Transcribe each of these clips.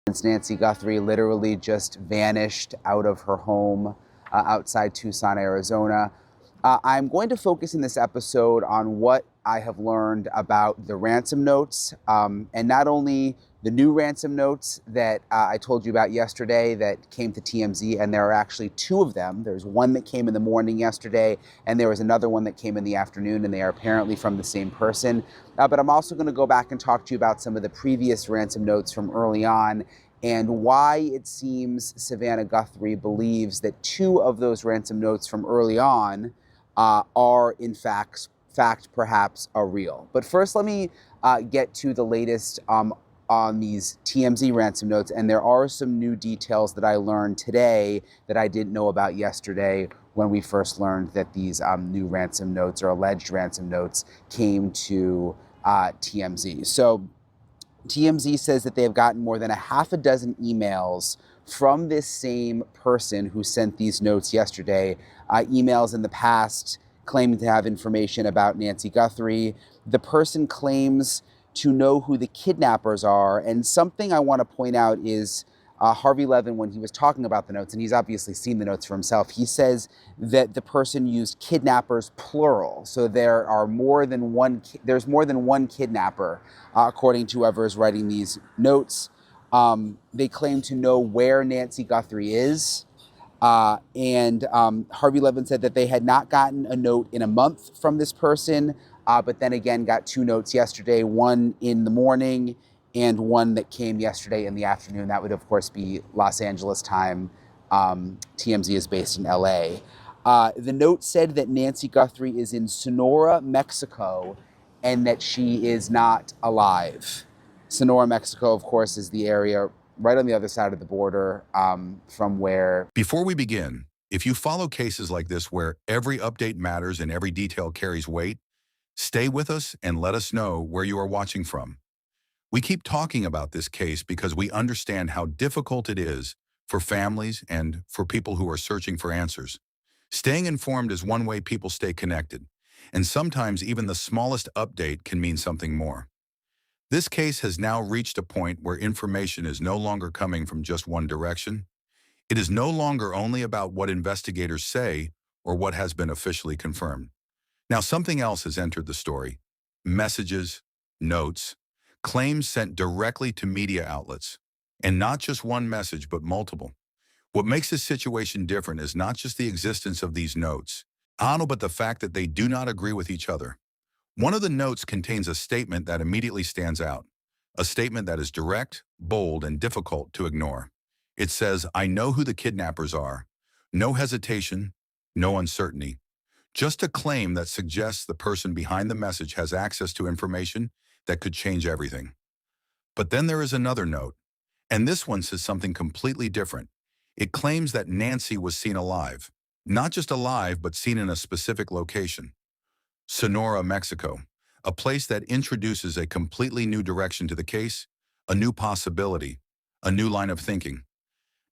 Nancy Guthrie literally just vanished out of her home outside Tucson, Arizona. I'm going to focus in this episode on what I have learned about the ransom notes, and not only the new ransom notes that I told you about yesterday that came to TMZ, and there are actually two of them. There's one that came in the morning yesterday, and there was another one that came in the afternoon, and they are apparently from the same person. But I'm also going to go back and talk to you about some of the previous ransom notes from early on and why it seems Savannah Guthrie believes that two of those ransom notes from early on are in fact perhaps are real. But first, let me get to the latest on these TMZ ransom notes, and there are some new details that I learned today that I didn't know about yesterday when we first learned that these new ransom notes or alleged ransom notes came to TMZ. So TMZ says that they have gotten more than a half a dozen emails from this same person who sent these notes yesterday, emails in the past claiming to have information about Nancy Guthrie. The person claims to know who the kidnappers are, and something I want to point out is Harvey Levin, when he was talking about the notes, and he's obviously seen the notes for himself, he says that the person used kidnappers plural. So there's more than one kidnapper, according to whoever is writing these notes. They claim to know where Nancy Guthrie is. And Harvey Levin said that they had not gotten a note in a month from this person, but then again got two notes yesterday, one in the morning and one that came yesterday in the afternoon. That would, of course, be Los Angeles time. TMZ is based in LA. The note said that Nancy Guthrie is in Sonora, Mexico, and that she is not alive. Sonora, Mexico, of course, is the area right on the other side of the border from where... Before we begin, if you follow cases like this where every update matters and every detail carries weight, stay with us and let us know where you are watching from. We keep talking about this case because we understand how difficult it is for families and for people who are searching for answers. Staying informed is one way people stay connected, and sometimes even the smallest update can mean something more. This case has now reached a point where information is no longer coming from just one direction. It is no longer only about what investigators say or what has been officially confirmed. Now, something else has entered the story: messages, notes, claims sent directly to media outlets. And not just one message, but multiple. What makes this situation different is not just the existence of these notes, but the fact that they do not agree with each other. One of the notes contains a statement that immediately stands out, a statement that is direct, bold, and difficult to ignore. It says, "I know who the kidnappers are." No hesitation, no uncertainty. Just a claim that suggests the person behind the message has access to information that could change everything. But then there is another note, and this one says something completely different. It claims that Nancy was seen alive. Not just alive, but seen in a specific location. Sonora, Mexico, a place that introduces a completely new direction to the case, a new possibility, a new line of thinking.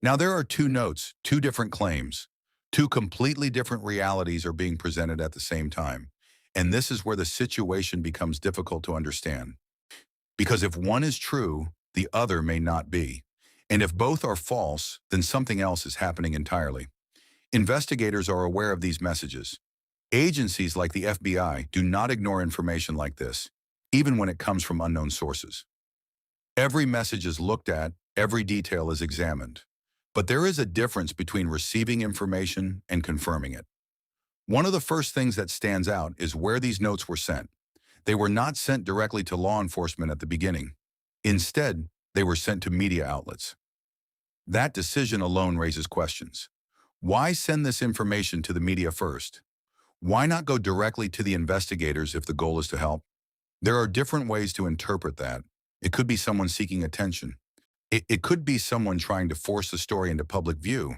Now there are two notes, two different claims. Two completely different realities are being presented at the same time. And this is where the situation becomes difficult to understand. Because if one is true, the other may not be. And if both are false, then something else is happening entirely. Investigators are aware of these messages. Agencies like the FBI do not ignore information like this, even when it comes from unknown sources. Every message is looked at, every detail is examined. But there is a difference between receiving information and confirming it. One of the first things that stands out is where these notes were sent. They were not sent directly to law enforcement at the beginning. Instead, they were sent to media outlets. That decision alone raises questions. Why send this information to the media first? Why not go directly to the investigators if the goal is to help? There are different ways to interpret that. It could be someone seeking attention. It could be someone trying to force the story into public view.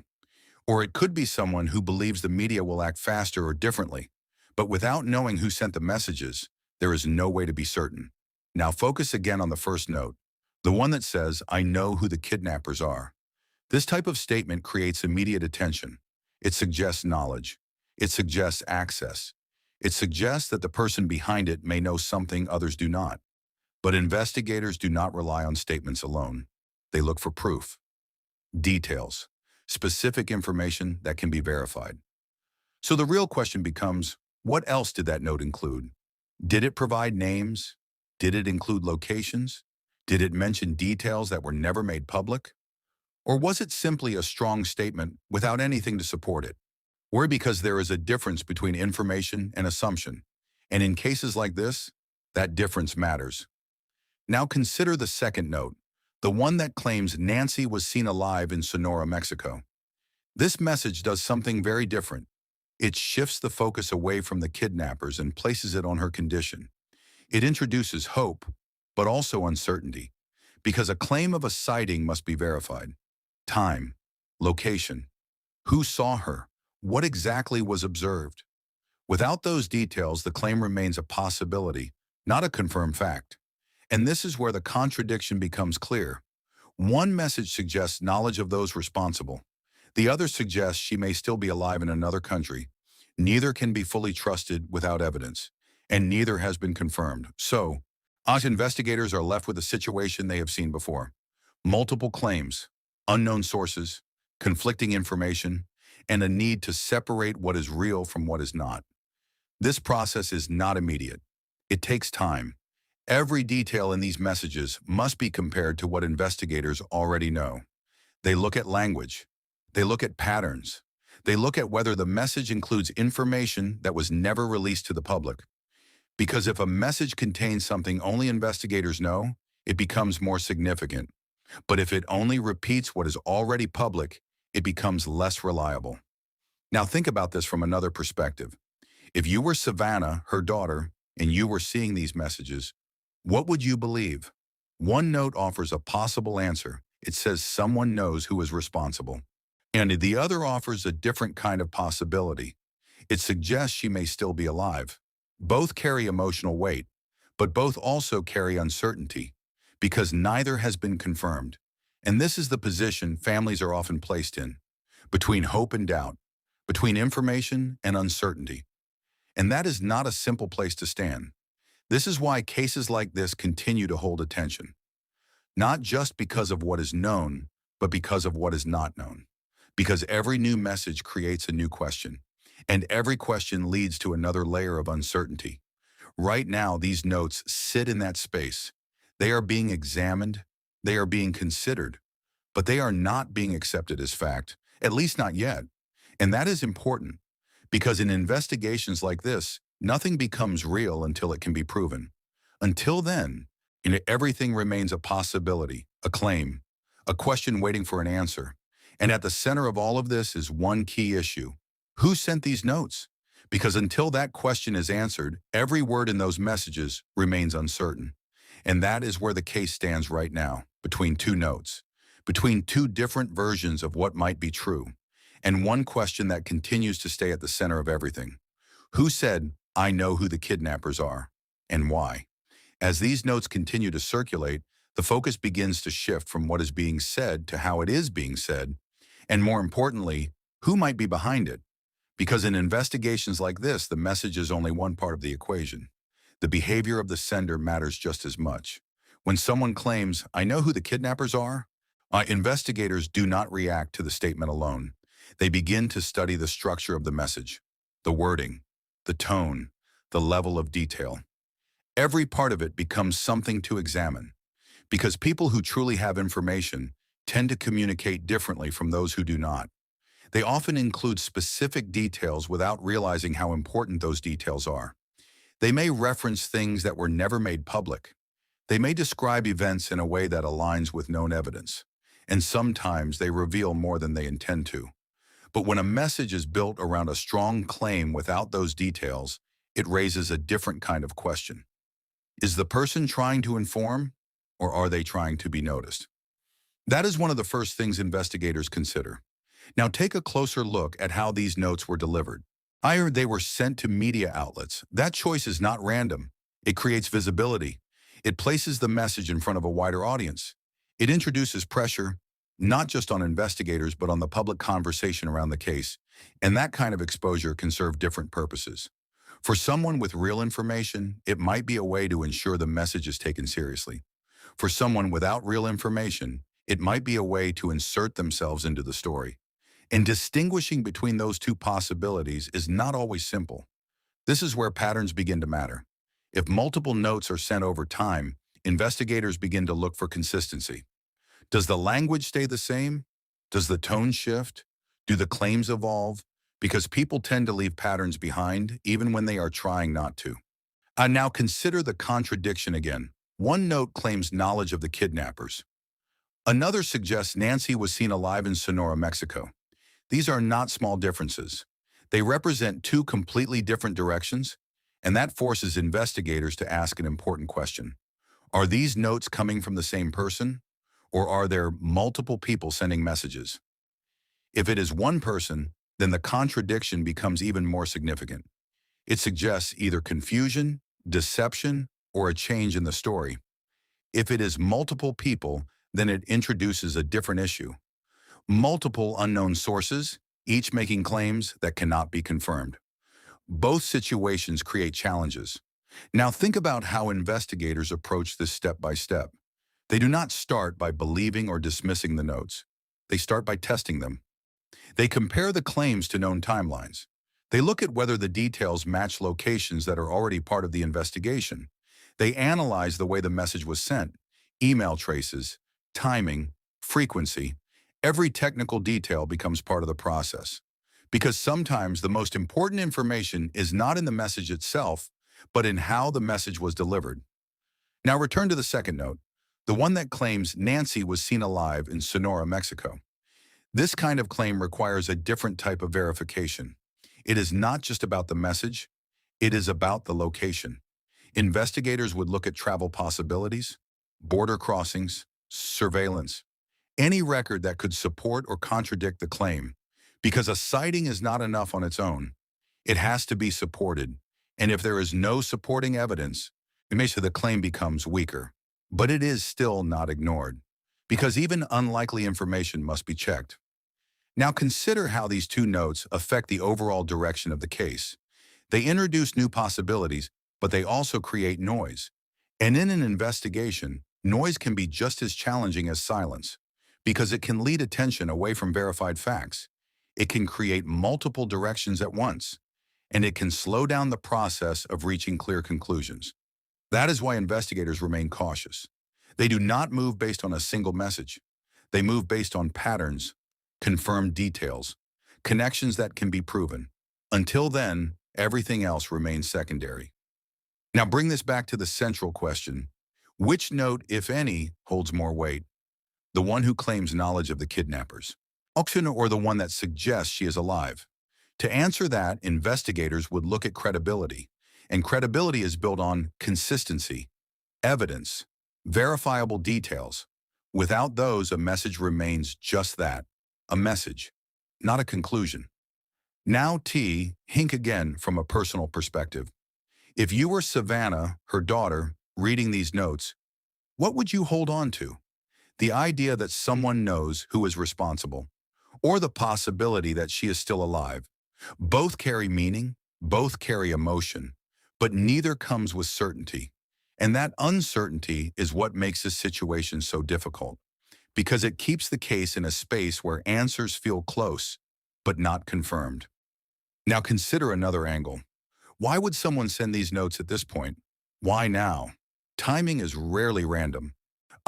Or it could be someone who believes the media will act faster or differently. But without knowing who sent the messages, there is no way to be certain. Now focus again on the first note, the one that says, "I know who the kidnappers are." This type of statement creates immediate attention. It suggests knowledge. It suggests access. It suggests that the person behind it may know something others do not. But investigators do not rely on statements alone. They look for proof, details, specific information that can be verified. So the real question becomes, what else did that note include? Did it provide names? Did it include locations? Did it mention details that were never made public? Or was it simply a strong statement without anything to support it? Or because there is a difference between information and assumption. And in cases like this, that difference matters. Now consider the second note, the one that claims Nancy was seen alive in Sonora, Mexico. This message does something very different. It shifts the focus away from the kidnappers and places it on her condition. It introduces hope, but also uncertainty, because a claim of a sighting must be verified. Time, location, who saw her, what exactly was observed. Without those details, the claim remains a possibility, not a confirmed fact. And this is where the contradiction becomes clear. One message suggests knowledge of those responsible. The other suggests she may still be alive in another country. Neither can be fully trusted without evidence, and neither has been confirmed. So, us investigators are left with a situation they have seen before. Multiple claims, unknown sources, conflicting information, and a need to separate what is real from what is not. This process is not immediate. It takes time. Every detail in these messages must be compared to what investigators already know. They look at language. They look at patterns. They look at whether the message includes information that was never released to the public. Because if a message contains something only investigators know, it becomes more significant. But if it only repeats what is already public, it becomes less reliable. Now think about this from another perspective. If you were Savannah, her daughter, and you were seeing these messages, what would you believe? One note offers a possible answer. It says someone knows who is responsible. And the other offers a different kind of possibility. It suggests she may still be alive. Both carry emotional weight, but both also carry uncertainty, because neither has been confirmed. And this is the position families are often placed in, between hope and doubt, between information and uncertainty. And that is not a simple place to stand. This is why cases like this continue to hold attention, not just because of what is known, but because of what is not known. Because every new message creates a new question, and every question leads to another layer of uncertainty. Right now, these notes sit in that space. They are being examined, they are being considered, but they are not being accepted as fact, at least not yet. And that is important, because in investigations like this, nothing becomes real until it can be proven. Until then, everything remains a possibility, a claim, a question waiting for an answer. And at the center of all of this is one key issue. Who sent these notes? Because until that question is answered, every word in those messages remains uncertain. And that is where the case stands right now, between two notes, between two different versions of what might be true, and one question that continues to stay at the center of everything. Who said, "I know who the kidnappers are," and why? As these notes continue to circulate, the focus begins to shift from what is being said to how it is being said, and more importantly, who might be behind it. Because in investigations like this, the message is only one part of the equation. The behavior of the sender matters just as much. When someone claims, "I know who the kidnappers are," investigators do not react to the statement alone. They begin to study the structure of the message, the wording, the tone, the level of detail. Every part of it becomes something to examine, because people who truly have information tend to communicate differently from those who do not. They often include specific details without realizing how important those details are. They may reference things that were never made public. They may describe events in a way that aligns with known evidence. And sometimes they reveal more than they intend to. But when a message is built around a strong claim without those details, it raises a different kind of question. Is the person trying to inform, or are they trying to be noticed? That is one of the first things investigators consider. Now take a closer look at how these notes were delivered. Either they were sent to media outlets. That choice is not random. It creates visibility. It places the message in front of a wider audience. It introduces pressure, not just on investigators, but on the public conversation around the case. And that kind of exposure can serve different purposes. For someone with real information, it might be a way to ensure the message is taken seriously. For someone without real information, It might be a way to insert themselves into the story. And distinguishing between those two possibilities is not always simple. This is where patterns begin to matter. If multiple notes are sent over time, investigators begin to look for consistency. Does the language stay the same? Does the tone shift? Do the claims evolve? Because people tend to leave patterns behind, even when they are trying not to. Now consider the contradiction again. One note claims knowledge of the kidnappers. Another suggests Nancy was seen alive in Sonora, Mexico. These are not small differences. They represent two completely different directions, and that forces investigators to ask an important question. Are these notes coming from the same person, or are there multiple people sending messages? If it is one person, then the contradiction becomes even more significant. It suggests either confusion, deception, or a change in the story. If it is multiple people, then it introduces a different issue. Multiple unknown sources, each making claims that cannot be confirmed. Both situations create challenges. Now think about how investigators approach this step by step. They do not start by believing or dismissing the notes. They start by testing them. They compare the claims to known timelines. They look at whether the details match locations that are already part of the investigation. They analyze the way the message was sent, email traces, timing, frequency. Every technical detail becomes part of the process. Because sometimes the most important information is not in the message itself, but in how the message was delivered. Now return to the second note, the one that claims Nancy was seen alive in Sonora, Mexico. This kind of claim requires a different type of verification. It is not just about the message, it is about the location. Investigators would look at travel possibilities, border crossings, surveillance, any record that could support or contradict the claim. Because a sighting is not enough on its own. It has to be supported. And if there is no supporting evidence, it makes the claim becomes weaker. But it is still not ignored, because even unlikely information must be checked. Now consider how these two notes affect the overall direction of the case. They introduce new possibilities, but they also create noise. And in an investigation, noise can be just as challenging as silence, because it can lead attention away from verified facts. It can create multiple directions at once, and it can slow down the process of reaching clear conclusions. That is why investigators remain cautious. They do not move based on a single message. They move based on patterns, confirmed details, connections that can be proven. Until then, everything else remains secondary. Now bring this back to the central question. Which note, if any, holds more weight? The one who claims knowledge of the kidnappers, or the one that suggests she is alive? To answer that, investigators would look at credibility, and credibility is built on consistency, evidence, verifiable details. Without those, a message remains just that, a message, not a conclusion. Now Hink again from a personal perspective. If you were Savannah, her daughter, reading these notes, what would you hold on to? The idea that someone knows who is responsible, or the possibility that she is still alive. Both carry meaning, both carry emotion, but neither comes with certainty. And that uncertainty is what makes this situation so difficult, because it keeps the case in a space where answers feel close, but not confirmed. Now consider another angle. Why would someone send these notes at this point? Why now? Timing is rarely random.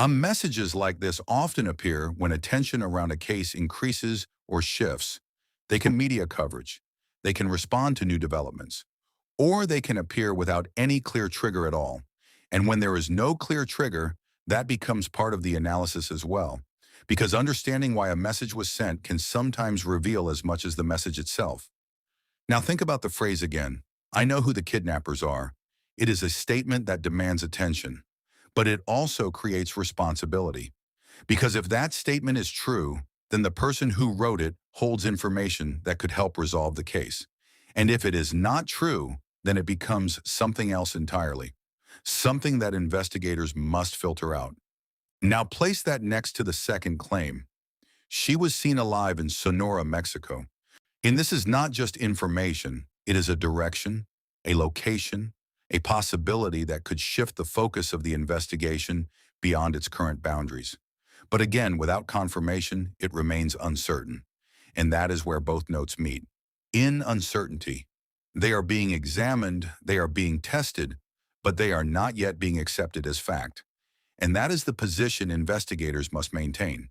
Messages like this often appear when attention around a case increases or shifts. They can media coverage, they can respond to new developments, or they can appear without any clear trigger at all. And when there is no clear trigger, that becomes part of the analysis as well, because understanding why a message was sent can sometimes reveal as much as the message itself. Now think about the phrase again, I know who the kidnappers are. It is a statement that demands attention, but it also creates responsibility. Because if that statement is true, then the person who wrote it holds information that could help resolve the case. And if it is not true, then it becomes something else entirely, something that investigators must filter out. Now place that next to the second claim. She was seen alive in Sonora, Mexico. And this is not just information, it is a direction, a location, a possibility that could shift the focus of the investigation beyond its current boundaries. But again, without confirmation, it remains uncertain. And that is where both notes meet. In uncertainty, they are being examined, they are being tested, but they are not yet being accepted as fact. And that is the position investigators must maintain.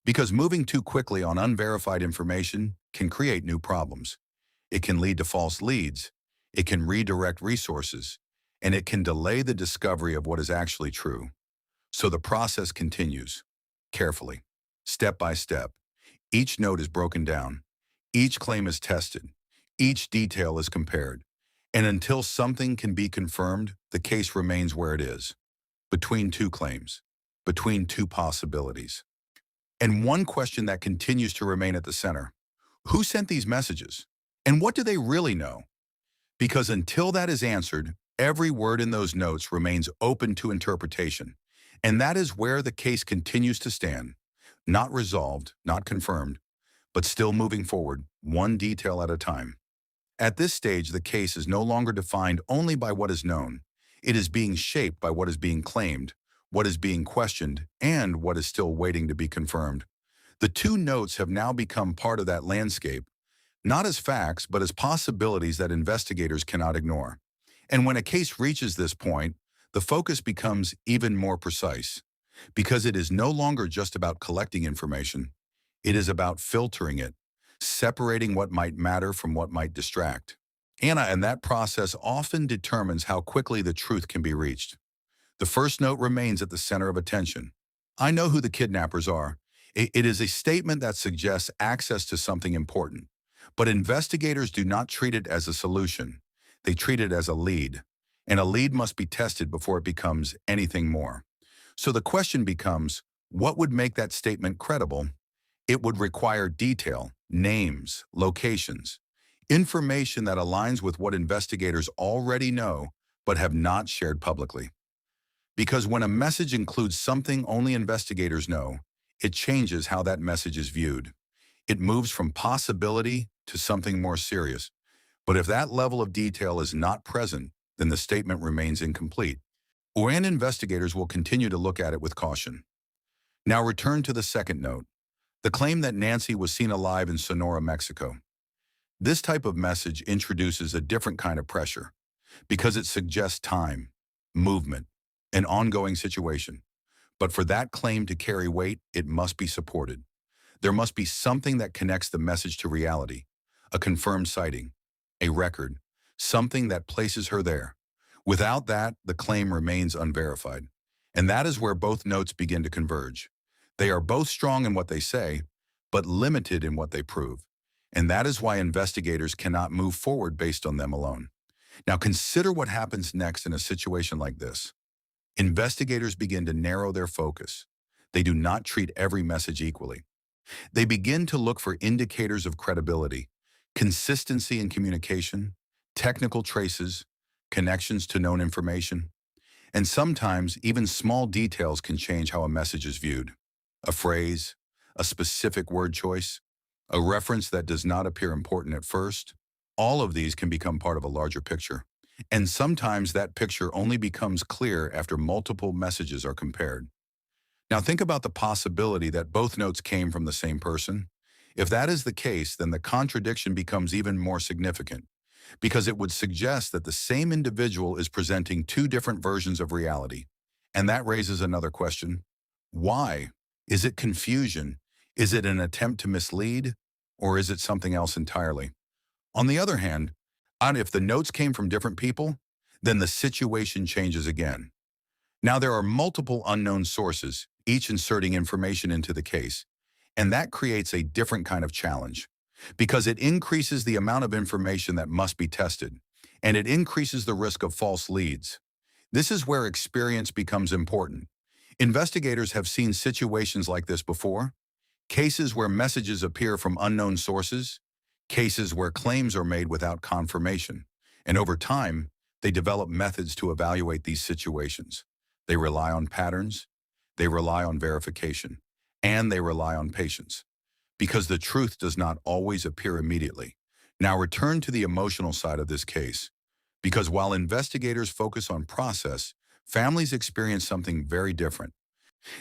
Because moving too quickly on unverified information can create new problems. It can lead to false leads, it can redirect resources, and it can delay the discovery of what is actually true. So the process continues, carefully, step by step. Each note is broken down, each claim is tested, each detail is compared. And until something can be confirmed, the case remains where it is, between two claims, between two possibilities. And one question that continues to remain at the center: who sent these messages? And what do they really know? Because until that is answered, every word in those notes remains open to interpretation. And that is where the case continues to stand, not resolved, not confirmed, but still moving forward, one detail at a time. At this stage, the case is no longer defined only by what is known. It is being shaped by what is being claimed, what is being questioned, and what is still waiting to be confirmed. The two notes have now become part of that landscape, not as facts, but as possibilities that investigators cannot ignore. And when a case reaches this point, the focus becomes even more precise, because it is no longer just about collecting information. It is about filtering it, separating what might matter from what might distract. And that process often determines how quickly the truth can be reached. The first note remains at the center of attention. I know who the kidnappers are. It is a statement that suggests access to something important. But investigators do not treat it as a solution. They treat it as a lead. And a lead must be tested before it becomes anything more. So the question becomes, what would make that statement credible? It would require detail, names, locations, information that aligns with what investigators already know but have not shared publicly. Because when a message includes something only investigators know, it changes how that message is viewed. It moves from possibility to something more serious. But if that level of detail is not present, then the statement remains incomplete. And investigators will continue to look at it with caution. Now return to the second note, the claim that Nancy was seen alive in Sonora, Mexico. This type of message introduces a different kind of pressure because it suggests time, movement, an ongoing situation. But for that claim to carry weight, it must be supported. There must be something that connects the message to reality, a confirmed sighting, a record, something that places her there. Without that, the claim remains unverified. And that is where both notes begin to converge. They are both strong in what they say, but limited in what they prove. And that is why investigators cannot move forward based on them alone. Now consider what happens next in a situation like this. Investigators begin to narrow their focus. They do not treat every message equally. They begin to look for indicators of credibility, consistency in communication, technical traces, connections to known information, and sometimes even small details can change how a message is viewed. A phrase, a specific word choice, a reference that does not appear important at first, all of these can become part of a larger picture. And sometimes that picture only becomes clear after multiple messages are compared. Now think about the possibility that both notes came from the same person. If that is the case, then the contradiction becomes even more significant, because it would suggest that the same individual is presenting two different versions of reality. And that raises another question. Why? Is it confusion? Is it an attempt to mislead? Or is it something else entirely? On the other hand, if the notes came from different people, then the situation changes again. Now there are multiple unknown sources, each inserting information into the case, and that creates a different kind of challenge, because it increases the amount of information that must be tested, and it increases the risk of false leads. This is where experience becomes important. Investigators have seen situations like this before, cases where messages appear from unknown sources, cases where claims are made without confirmation, and over time, they develop methods to evaluate these situations. They rely on patterns, they rely on verification, and they rely on patience, because the truth does not always appear immediately. Now return to the emotional side of this case, because while investigators focus on process, families experience something very different.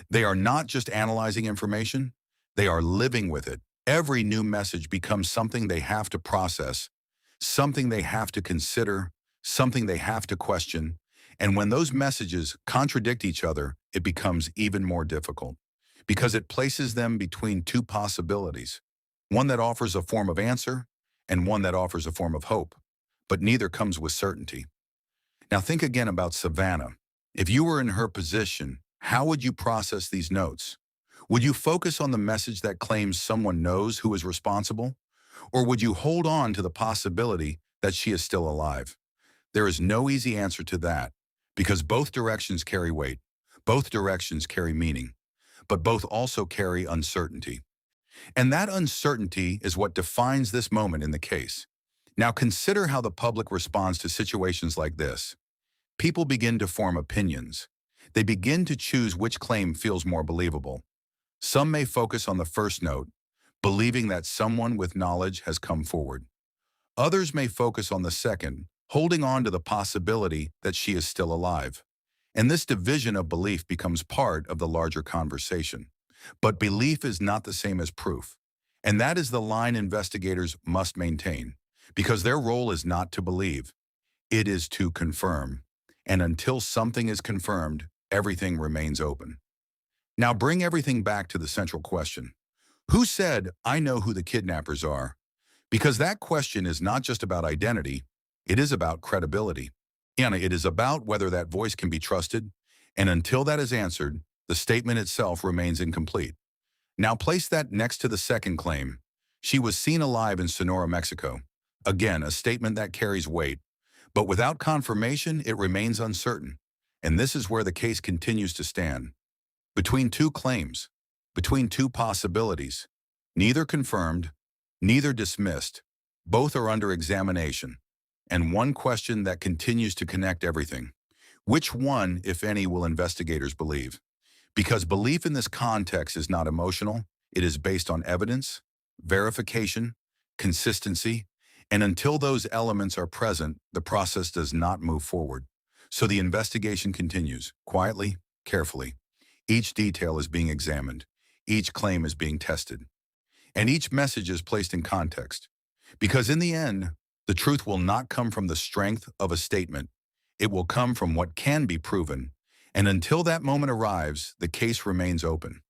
They are not just analyzing information, they are living with it. Every new message becomes something they have to process, something they have to consider, something they have to question. And when those messages contradict each other, it becomes even more difficult because it places them between two possibilities, one that offers a form of answer and one that offers a form of hope, but neither comes with certainty. Now think again about Savannah. If you were in her position, how would you process these notes? Would you focus on the message that claims someone knows who is responsible? Or would you hold on to the possibility that she is still alive? There is no easy answer to that because both directions carry weight, both directions carry meaning, but both also carry uncertainty. And that uncertainty is what defines this moment in the case. Now consider how the public responds to situations like this. People begin to form opinions. They begin to choose which claim feels more believable. Some may focus on the first note, believing that someone with knowledge has come forward. Others may focus on the second, holding on to the possibility that she is still alive. And this division of belief becomes part of the larger conversation. But belief is not the same as proof. And that is the line investigators must maintain, because their role is not to believe, it is to confirm. And until something is confirmed, everything remains open. Now bring everything back to the central question. Who said, "I know who the kidnappers are"? Because that question is not just about identity, it is about credibility. And it is about whether that voice can be trusted. And until that is answered, the statement itself remains incomplete. Now place that next to the second claim. She was seen alive in Sonora, Mexico. Again, a statement that carries weight. But without confirmation, it remains uncertain. And this is where the case continues to stand. Between two claims, between two possibilities, neither confirmed, neither dismissed, both are under examination. And one question that continues to connect everything. Which one, if any, will investigators believe? Because belief in this context is not emotional, it is based on evidence, verification, consistency, and until those elements are present, the process does not move forward. So the investigation continues, quietly, carefully. Each detail is being examined, each claim is being tested, and each message is placed in context. Because in the end, the truth will not come from the strength of a statement, it will come from what can be proven. And until that moment arrives, the case remains open.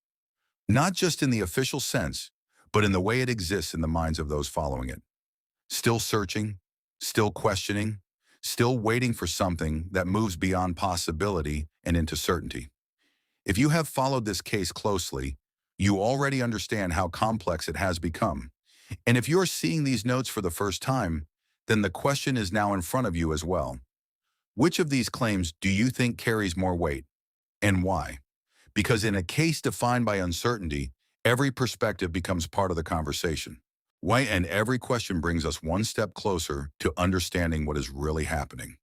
Not just in the official sense, but in the way it exists in the minds of those following it. Still searching, still questioning, still waiting for something that moves beyond possibility and into certainty. If you have followed this case closely, you already understand how complex it has become. And if you're seeing these notes for the first time, then the question is now in front of you as well. Which of these claims do you think carries more weight, and why? Because in a case defined by uncertainty, every perspective becomes part of the conversation. Why? And every question brings us one step closer to understanding what is really happening.